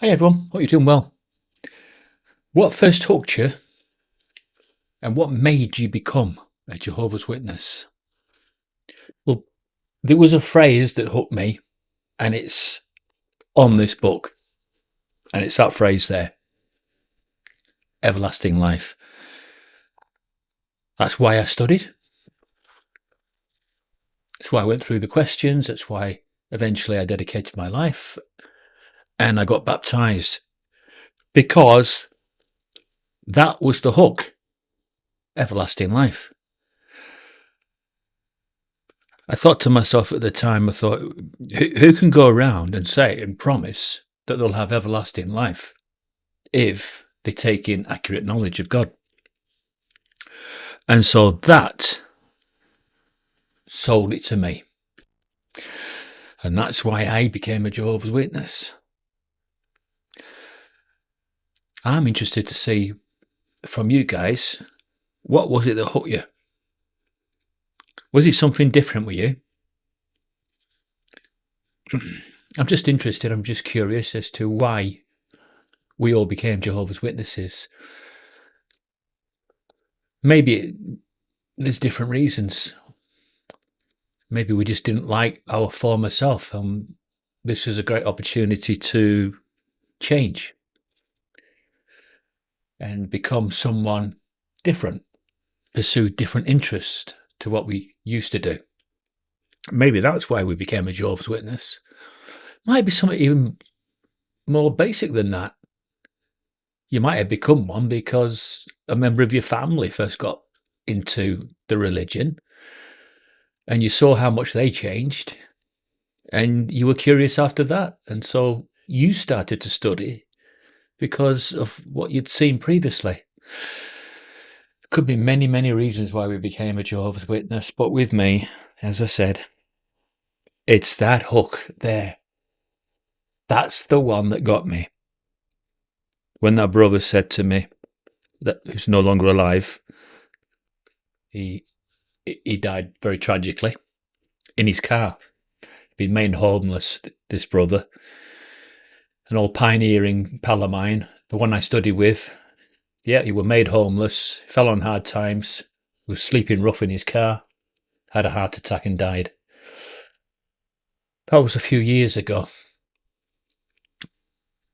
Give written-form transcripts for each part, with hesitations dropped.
Hi everyone, hope you're doing well. What first hooked you and what made you become a Jehovah's Witness? Well, there was a phrase that hooked me and it's on this book, and it's that phrase there, everlasting life. That's why I studied. That's why I went through the questions. That's why eventually I dedicated my life and I got baptized, because that was the hook, everlasting life. I thought to myself at the time, I thought, who can go around and say and promise that they'll have everlasting life if they take in accurate knowledge of God? And so that sold it to me. And that's why I became a Jehovah's Witness. I'm interested to see from you guys, what was it that hooked you? Was it something different with you? I'm just interested, I'm just curious as to why we all became Jehovah's Witnesses. Maybe there's different reasons. Maybe we just didn't like our former self, and this is a great opportunity to change and become someone different, pursue different interests to what we used to do. Maybe that's why we became a Jehovah's Witness. Might be something even more basic than that. You might have become one because a member of your family first got into the religion and you saw how much they changed and you were curious after that. And so you started to study because of what you'd seen previously. Could be many, many reasons why we became a Jehovah's Witness, but with me, as I said, it's that hook there. That's the one that got me. When that brother said to me, that who's no longer alive, he died very tragically in his car. He'd been made homeless, this brother, an old pioneering pal of mine, the one I studied with. Yeah, he was made homeless, fell on hard times, was sleeping rough in his car, had a heart attack and died. That was a few years ago.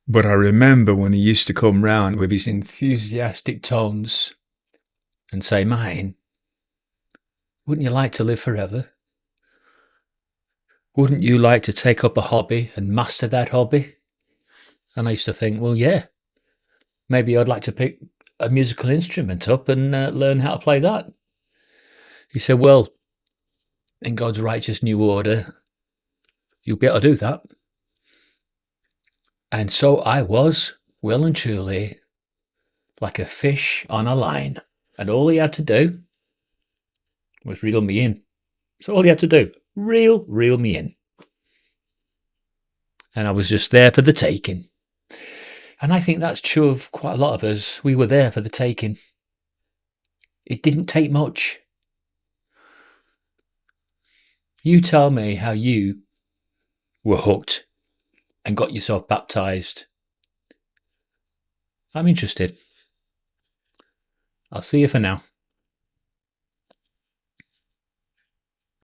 But I remember when he used to come round with his enthusiastic tones and say, "Mine, wouldn't you like to live forever? Wouldn't you like to take up a hobby and master that hobby?" And I used to think, well, yeah, maybe I'd like to pick a musical instrument up and learn how to play that. He said, well, in God's righteous new order, you'll be able to do that. And so I was, well and truly, like a fish on a line. And all he had to do was reel me in. So all he had to do, reel me in. And I was just there for the taking. And I think that's true of quite a lot of us. We were there for the taking. It didn't take much. You tell me how you were hooked and got yourself baptized. I'm interested. I'll see you for now.